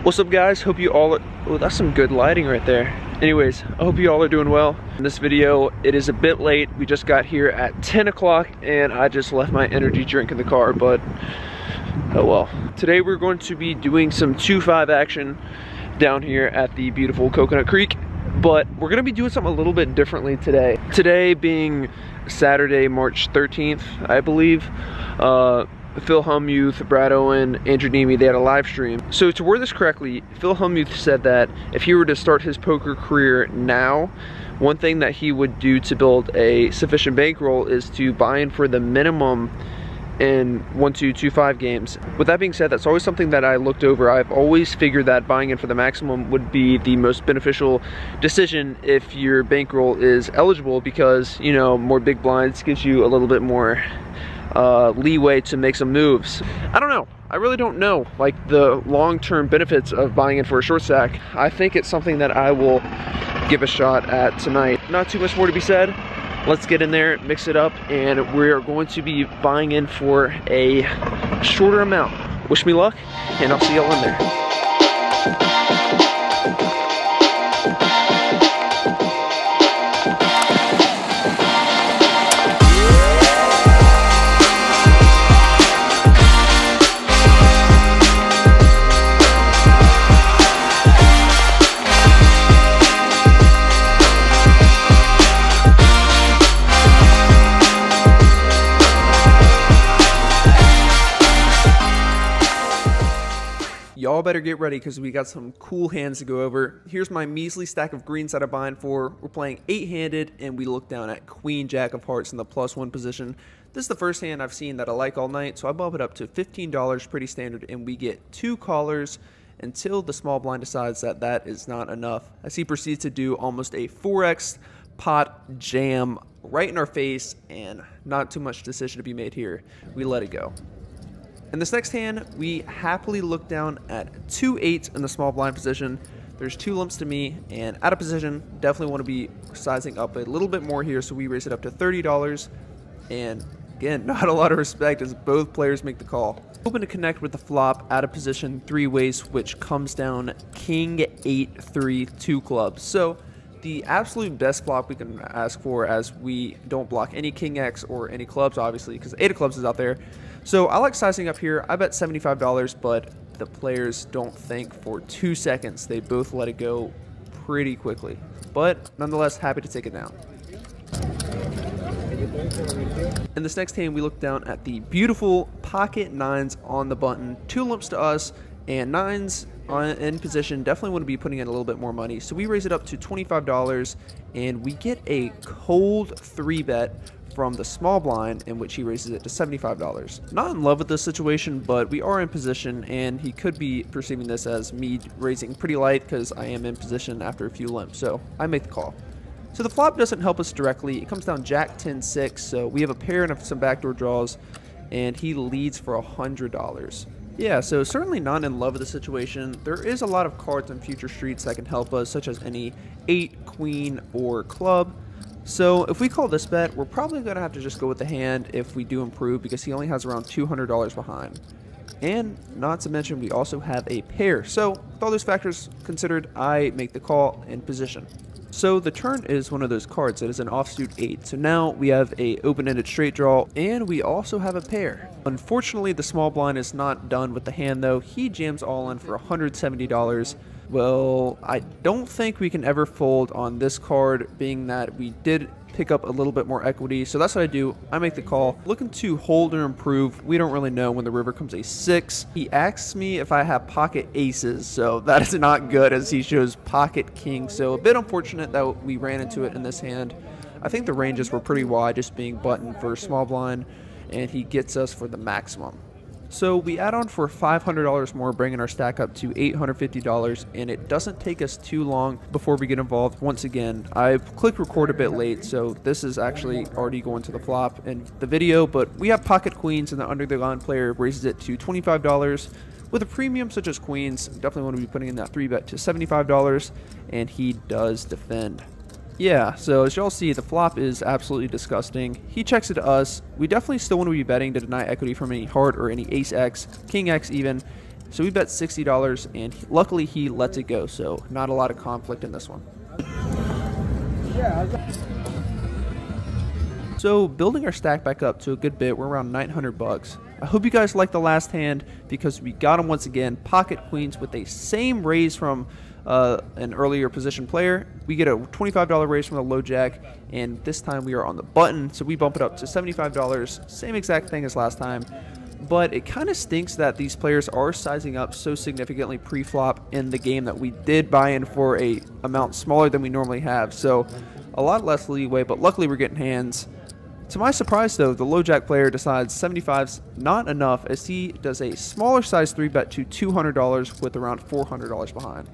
What's up, guys? Hope you all are, oh, that's some good lighting right there. Anyways, I hope you all are doing well. In this video, it is a bit late. We just got here at 10 o'clock and I just left my energy drink in the car, but oh well. Today we're going to be doing some 2-5 action down here at the beautiful Coconut Creek, but we're gonna be doing something a little bit differently today. Today being Saturday, March 13th, I believe. Phil Hellmuth, Brad Owen, Andrew Neeme, they had a live stream. So to word this correctly, Phil Hellmuth said that if he were to start his poker career now, one thing that he would do to build a sufficient bankroll is to buy in for the minimum in 1, 2, 2, 5 games. With that being said, that's always something that I looked over. I've always figured that buying in for the maximum would be the most beneficial decision if your bankroll is eligible, because, you know, more big blinds gives you a little bit more leeway to make some moves. I don't know. I really don't know, like, the long-term benefits of buying in for a short stack. I think it's something that I will give a shot at tonight. Not too much more to be said. Let's get in there, mix it up, and we're going to be buying in for a shorter amount. Wish me luck, and I'll see y'all in there. Y'all better get ready because we got some cool hands to go over. Here's my measly stack of greens that I'm buying for. We're playing 8-handed and we look down at Queen Jack of Hearts in the +1 position. This is the first hand I've seen that I like all night, so I bump it up to $15, pretty standard, and we get 2 callers until the small blind decides that that is not enough, as he proceeds to do almost a 4x pot jam right in our face, and not too much decision to be made here. We let it go. In this next hand, we happily look down at 2 8s in the small blind position. There's 2 limps to me, and out of position, definitely want to be sizing up a little bit more here, so we raise it up to $30. And again, not a lot of respect as both players make the call. Hoping to connect with the flop out of position 3 ways, which comes down King 8 3 2 clubs. So the absolute best flop we can ask for, as we don't block any King X or any clubs, obviously, because 8 of clubs is out there. So I like sizing up here. I bet $75, but the players don't think for 2 seconds. They both let it go pretty quickly. But nonetheless, happy to take it down. In this next hand, we look down at the beautiful pocket 9s on the button. 2 limps to us, and 9s in position definitely want to be putting in a little bit more money. So we raise it up to $25, and we get a cold 3-bet from the small blind, in which he raises it to $75. Not in love with this situation, but we are in position, and he could be perceiving this as me raising pretty light because I am in position after a few limps, so I make the call. So the flop doesn't help us directly. It comes down Jack 10 6, so we have a pair and some backdoor draws, and he leads for $100. Yeah, so certainly not in love with the situation. There is a lot of cards on future streets that can help us, such as any 8, queen, or club. So if we call this bet, we're probably going to have to just go with the hand if we do improve, because he only has around $200 behind. And not to mention, we also have a pair. So with all those factors considered, I make the call in position. So the turn is one of those cards. It is an offsuit 8. So now we have a open-ended straight draw, and we also have a pair. Unfortunately, the small blind is not done with the hand, though. He jams all in for $170. Well, I don't think we can ever fold on this card, being that we did pick up a little bit more equity. So that's what I do. I make the call. Looking to hold or improve. We don't really know when the river comes a 6. He asks me if I have pocket aces, so that is not good, as he shows pocket king. So a bit unfortunate that we ran into it in this hand. I think the ranges were pretty wide, just being button for small blind, and he gets us for the maximum. So we add on for $500 more, bringing our stack up to $850, and it doesn't take us too long before we get involved. Once again, I clicked record a bit late, so this is actually already going to the flop in the video, but we have pocket queens, and the under the gun player raises it to $25. With a premium such as queens, definitely want to be putting in that 3-bet to $75, and he does defend. Yeah, so as y'all see, the flop is absolutely disgusting. He checks it to us. We definitely still want to be betting to deny equity from any heart or any ace X, king X even. So we bet $60, and luckily he lets it go, so not a lot of conflict in this one. So building our stack back up to a good bit, we're around 900 bucks. I hope you guys liked the last hand because we got him once again, pocket queens with a same raise from an earlier position player. We get a $25 raise from the low jack, and this time we are on the button, so we bump it up to $75. Same exact thing as last time, but it kind of stinks that these players are sizing up so significantly pre-flop in the game that we did buy in for a amount smaller than we normally have, so a lot less leeway, but luckily we're getting hands. To my surprise though, the low jack player decides 75's not enough as he does a smaller size 3-bet to $200 with around $400 behind.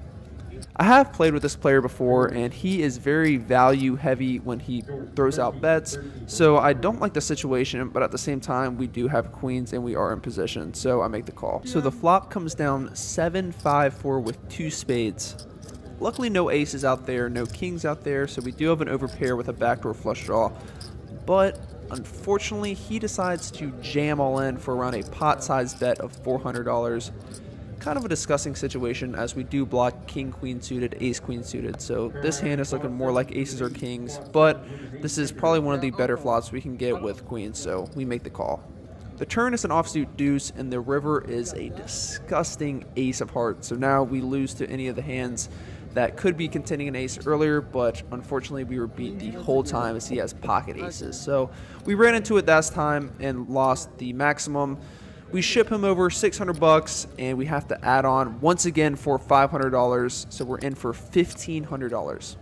I have played with this player before, and he is very value heavy when he throws out bets, so I don't like the situation, but at the same time we do have queens and we are in position, so I make the call. So the flop comes down 7-5-4 with 2 spades. Luckily no aces out there, no kings out there, so we do have an overpair with a backdoor flush draw, but unfortunately he decides to jam all in for around a pot-sized bet of $400. Kind of a disgusting situation as we do block king queen suited, ace queen suited, so this hand is looking more like aces or kings, but this is probably one of the better flops we can get with queens, so we make the call. The turn is an offsuit deuce, and the river is a disgusting ace of hearts, so now we lose to any of the hands that could be contending an ace earlier, but unfortunately we were beat the whole time as he has pocket aces, so we ran into it last time and lost the maximum. We ship him over 600 bucks, and we have to add on once again for $500, so we're in for $1,500.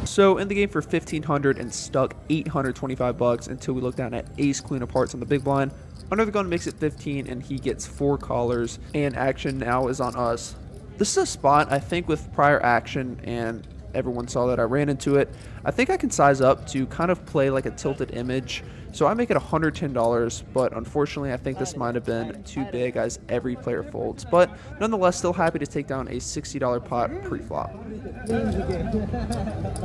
So in the game for $1,500 and stuck 825 bucks until we look down at ace queen of hearts on the big blind. Under the gun makes it 15, and he gets 4 callers, and action now is on us. This is a spot I think with prior action, and everyone saw that I ran into it. I think I can size up to kind of play like a tilted image. So I make it $110, but unfortunately I think this might have been too big as every player folds. But nonetheless, still happy to take down a $60 pot pre-flop.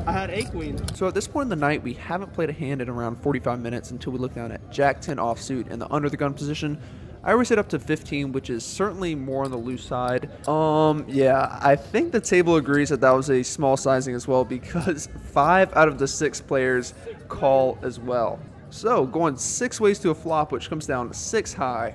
I had 8 queens. So at this point in the night, we haven't played a hand in around 45 minutes until we look down at Jack 10 offsuit in the under the gun position. I raise it up to 15, which is certainly more on the loose side. Yeah, I think the table agrees that that was a small sizing as well because 5 out of the 6 players call as well. So going 6 ways to a flop, which comes down 6 high.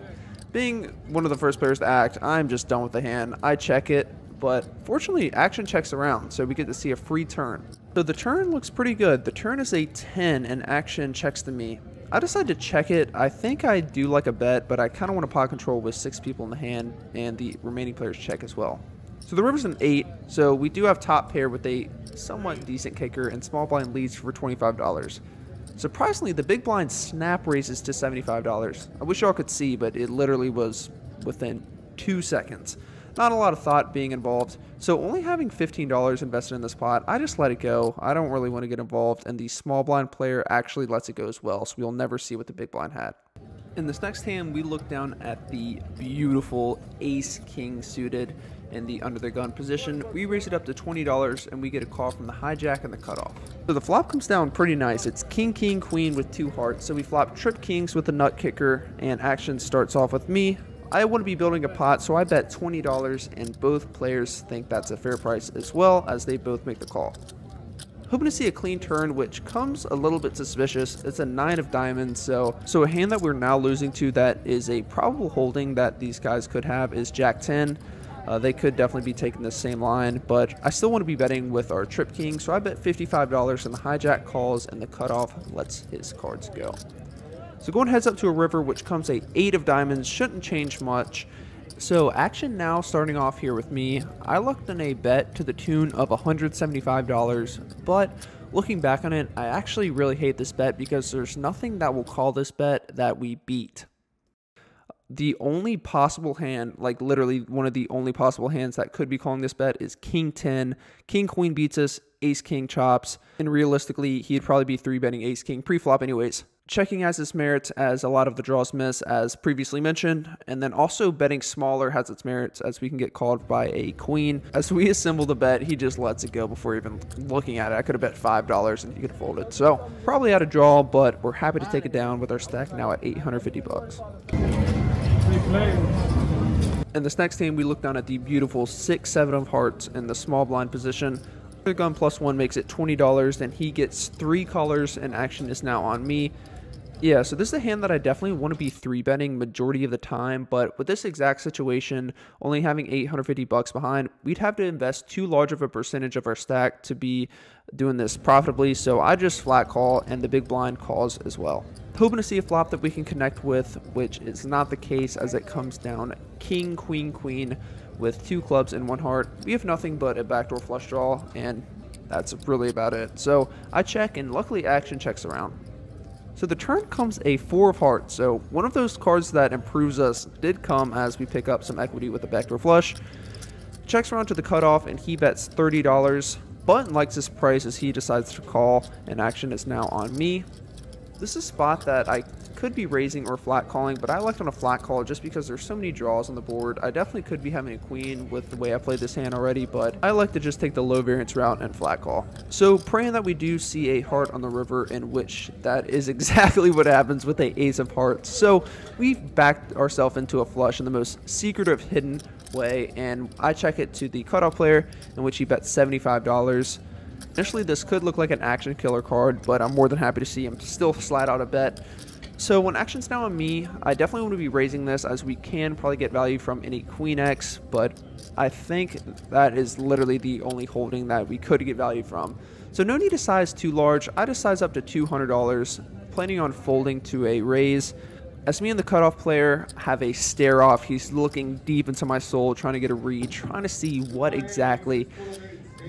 Being one of the first players to act, I'm just done with the hand. I check it, but fortunately action checks around, so we get to see a free turn. So the turn looks pretty good. The turn is a 10 and action checks to me. I decided to check it. I think I do like a bet, but I kind of want to pot control with 6 people in the hand, and the remaining players check as well. So the river's an 8, so we do have top pair with a somewhat decent kicker, and small blind leads for $25. Surprisingly, the big blind snap raises to $75. I wish y'all could see, but it literally was within 2 seconds. Not a lot of thought being involved, so only having $15 invested in this pot, I just let it go. I don't really want to get involved, and the small blind player actually lets it go as well, so we'll never see what the big blind had. In this next hand, we look down at the beautiful ace-king suited in the under the gun position. We raise it up to $20, and we get a call from the hijack and the cutoff. So the flop comes down pretty nice. It's king, king, queen with 2 hearts, so we flop trip kings with the nut kicker, and action starts off with me. I want to be building a pot, so I bet $20, and both players think that's a fair price as well, as they both make the call. Hoping to see a clean turn, which comes a little bit suspicious. It's a 9 of diamonds, so a hand that we're now losing to that is a probable holding that these guys could have is Jack 10. They could definitely be taking the same line, but I still want to be betting with our trip king, so I bet $55, and the hijack calls, and the cutoff lets his cards go. So going heads up to a river, which comes a 8 of diamonds, shouldn't change much. So action now starting off here with me. I looked in a bet to the tune of $175, but Looking back on it, I actually really hate this bet because there's nothing that will call this bet that we beat. The only possible hand, like literally one of the only possible hands that could be calling this bet is King 10. King Queen beats us, Ace King chops, and realistically, he'd probably be 3-betting Ace King pre-flop anyways. Checking has its merits as a lot of the draws miss, as previously mentioned, and then also betting smaller has its merits as we can get called by a queen. As we assemble the bet, he just lets it go before even looking at it. I could have bet $5 and he could have folded. So probably out of draw, but we're happy to take it down with our stack now at 850 bucks. In this next game, we look down at the beautiful 6-7 of hearts in the small blind position. The gun +1 makes it $20, and he gets 3 callers, and action is now on me. Yeah, so this is a hand that I definitely want to be 3-betting majority of the time, but with this exact situation, only having 850 bucks behind, we'd have to invest too large of a percentage of our stack to be doing this profitably, so I just flat call, and the big blind calls as well. Hoping to see a flop that we can connect with, which is not the case as it comes down king, queen, queen with 2 clubs and 1 heart. We have nothing but a backdoor flush draw, and that's really about it. So I check, and luckily action checks around. So the turn comes a 4 of hearts, so one of those cards that improves us did come as we pick up some equity with the backdoor flush. Checks around to the cutoff, and he bets $30. Button likes his price as he decides to call, and action is now on me. This is a spot that I could be raising or flat calling, but I elect on a flat call just because there's so many draws on the board. I definitely could be having a queen with the way I played this hand already, but I like to just take the low variance route and flat call. So praying that we do see a heart on the river, in which that is exactly what happens with a ace of hearts. So we backed ourselves into a flush in the most secretive, hidden way, and I check it to the cutoff player, in which he bets $75. Initially, this could look like an action killer card, but I'm more than happy to see him still slide out a bet. So when action's now on me, I definitely want to be raising this, as we can probably get value from any queen X, but I think that is literally the only holding that we could get value from. So no need to size too large. I just size up to $200, planning on folding to a raise. As me and the cutoff player have a stare off, he's looking deep into my soul, trying to get a read, trying to see what exactly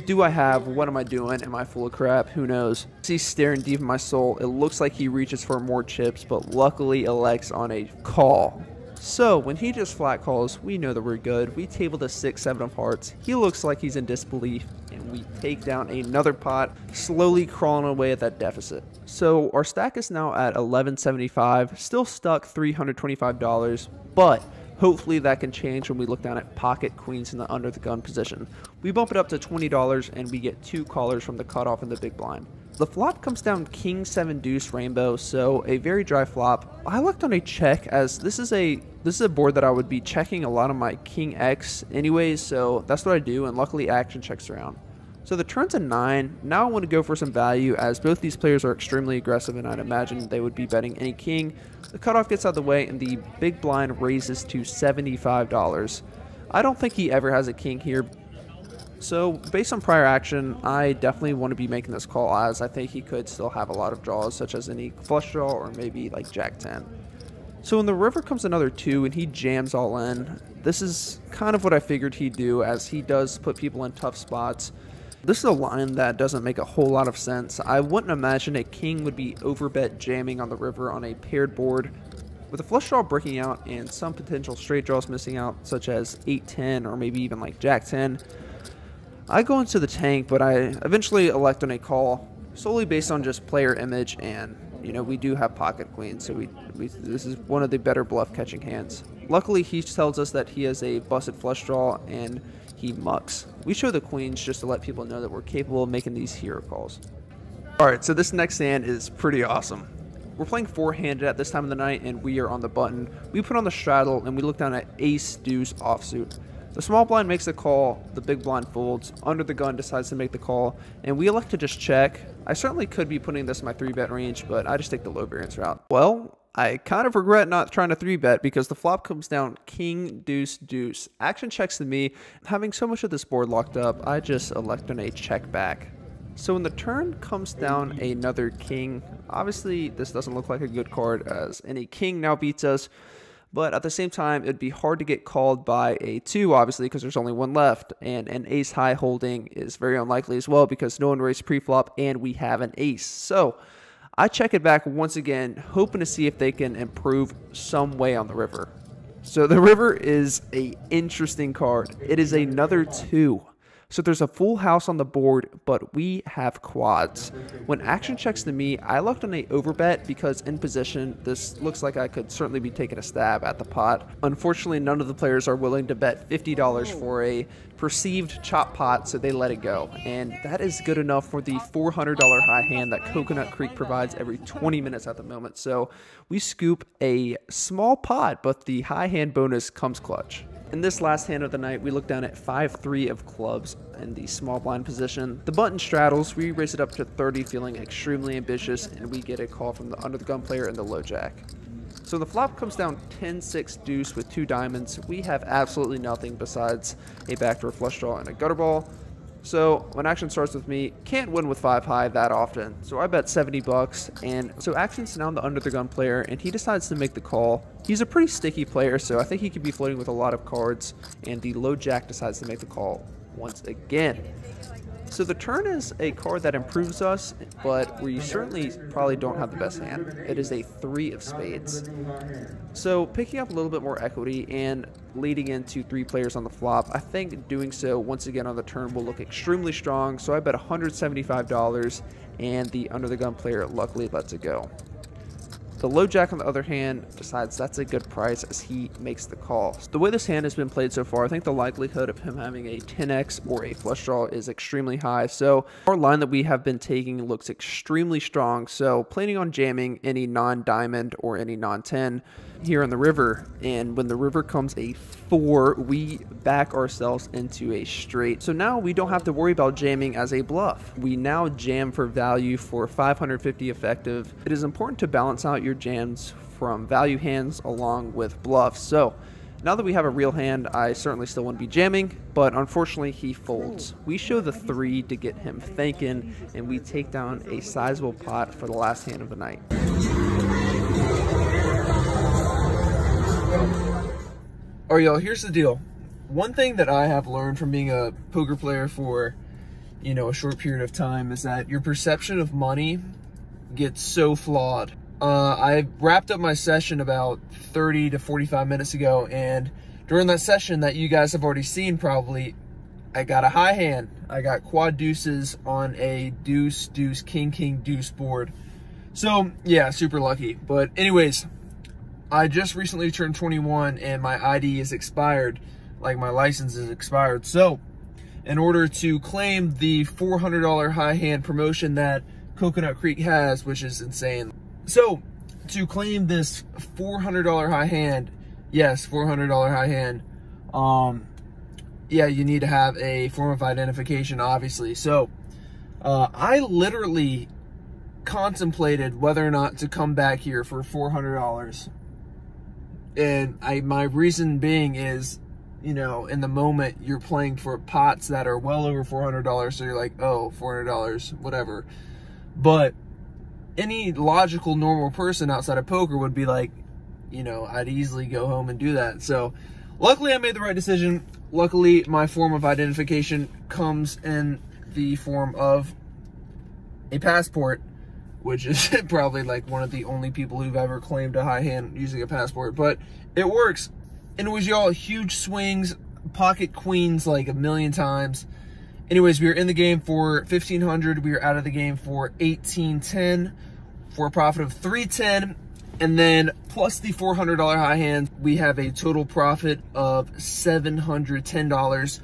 do I have? What am I doing? Am I full of crap? Who knows? He's staring deep in my soul. It looks like he reaches for more chips, but luckily elects on a call. So when he just flat calls, we know that we're good. We table the 6-7 of hearts. He looks like he's in disbelief, and we take down another pot, slowly crawling away at that deficit. So our stack is now at $1175, still stuck $325, but hopefully that can change when we look down at pocket queens in the under the gun position. We bump it up to $20, and we get 2 callers from the cutoff in the big blind. The flop comes down king 7 deuce rainbow, so a very dry flop. I looked on a check, as this is a board that I would be checking a lot of my king X anyways, so that's what I do, and luckily action checks around. So the turn's a 9. Now I want to go for some value, as both these players are extremely aggressive, and I'd imagine they would be betting any king. The cutoff gets out of the way, and the big blind raises to $75. I don't think he ever has a king here. So based on prior action, I definitely want to be making this call, as I think he could still have a lot of draws, such as any flush draw or maybe like jack 10. So when the river comes another 2 and he jams all in, this is kind of what I figured he'd do, as he does put people in tough spots. This is a line that doesn't make a whole lot of sense. I wouldn't imagine a king would be overbet jamming on the river on a paired board. With a flush draw breaking out and some potential straight draws missing out, such as 8-10 or maybe even like jack 10, I go into the tank, but I eventually elect on a call solely based on just player image, and you know, we do have pocket queens, so this is one of the better bluff catching hands. Luckily, he tells us that he has a busted flush draw, and he mucks. We show the queens just to let people know that we're capable of making these hero calls. Alright, so this next hand is pretty awesome. We're playing 4-handed at this time of the night, and we are on the button. We put on the straddle, and we look down at ace deuce offsuit. The small blind makes the call, the big blind folds, under the gun decides to make the call, and we elect to just check. I certainly could be putting this in my 3-bet range, but I just take the low variance route. Well, I kind of regret not trying to 3-bet, because the flop comes down king deuce deuce. Action checks to me. Having so much of this board locked up, I just elect on a check back. So when the turn comes down another king, obviously this doesn't look like a good card, as any king now beats us. But at the same time, it'd be hard to get called by a 2, obviously, because there's only one left. And an ace high holding is very unlikely as well because no one raised pre-flop and we have an ace. So I check it back once again, hoping to see if they can improve some way on the river. So the river is an interesting card. It is another 2. So there's a full house on the board, but we have quads. When action checks to me, I looked on a overbet because in position, this looks like I could certainly be taking a stab at the pot. Unfortunately, none of the players are willing to bet $50 for a perceived chop pot, so they let it go. And that is good enough for the $400 high hand that Coconut Creek provides every 20 minutes at the moment. So we scoop a small pot, but the high hand bonus comes clutch. In this last hand of the night, we look down at 5-3 of clubs in the small blind position. The button straddles, we raise it up to 30, feeling extremely ambitious, and we get a call from the under the gun player and the low jack. So the flop comes down 10-6 deuce with 2 diamonds. We have absolutely nothing besides a backdoor flush draw and a gutter ball. So when action starts with me, can't win with 5 high that often. So I bet $70, and so action's now the under the gun player, and he decides to make the call. He's a pretty sticky player, so I think he could be floating with a lot of cards, and the low jack decides to make the call once again. So the turn is a card that improves us, but we certainly probably don't have the best hand. It is a 3 of spades. So picking up a little bit more equity and leading into 3 players on the flop, I think doing so once again on the turn will look extremely strong. So I bet $175, and the under the gun player luckily lets it go. The low jack, on the other hand, decides that's a good price as he makes the call. So the way this hand has been played so far, I think the likelihood of him having a 10x or a flush draw is extremely high. So our line that we have been taking looks extremely strong. So planning on jamming any non-diamond or any non-10 here on the river. And when the river comes a 4, we back ourselves into a straight. So now we don't have to worry about jamming as a bluff. We now jam for value for 550 effective. It is important to balance out your jams from value hands along with bluffs. So now that we have a real hand, I certainly still want to be jamming, but unfortunately he folds. We show the 3 to get him thinking, and we take down a sizable pot for the last hand of the night. Alright, y'all, here's the deal. One thing that I have learned from being a poker player for, a short period of time is that your perception of money gets so flawed. I wrapped up my session about 30 to 45 minutes ago, and during that session that you guys have already seen probably, I got a high hand. I got quad deuces on a deuce, deuce, king, king, deuce board. So, yeah, super lucky. But anyways, I just recently turned 21 and my ID is expired, like my license is expired. So, in order to claim the $400 high hand promotion that Coconut Creek has, which is insane. So, to claim this $400 high hand, yes, $400 high hand, yeah, you need to have a form of identification, obviously. So, I literally contemplated whether or not to come back here for $400. And my reason being is, in the moment you're playing for pots that are well over $400, so you're like, oh, $400, whatever. But any logical, normal person outside of poker would be like, I'd easily go home and do that. So luckily I made the right decision. Luckily my form of identification comes in the form of a passport, which is probably like one of the only people who've ever claimed a high hand using a passport, but it works. And it was y'all huge swings, pocket queens like a million times. Anyways, we were in the game for 1,500. We were out of the game for 1,810 for a profit of 310. And then plus the $400 high hand, we have a total profit of $710,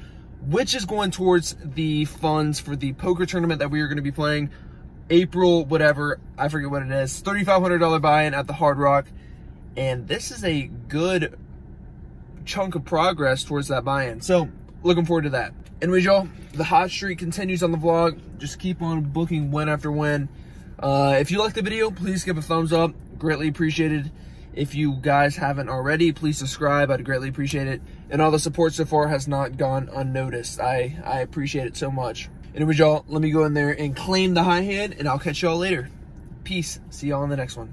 which is going towards the funds for the poker tournament that we are going to be playing April, whatever, I forget what it is, $3,500 buy-in at the Hard Rock. And this is a good chunk of progress towards that buy-in. So looking forward to that. Anyways, y'all, the hot streak continues on the vlog. Just keep on booking win after win. If you liked the video, please give a thumbs up. Greatly appreciated. If you guys haven't already, please subscribe. I'd greatly appreciate it. And all the support so far has not gone unnoticed. I appreciate it so much. Anyways, y'all, let me go in there and claim the high hand, and I'll catch y'all later. Peace. See y'all in the next one.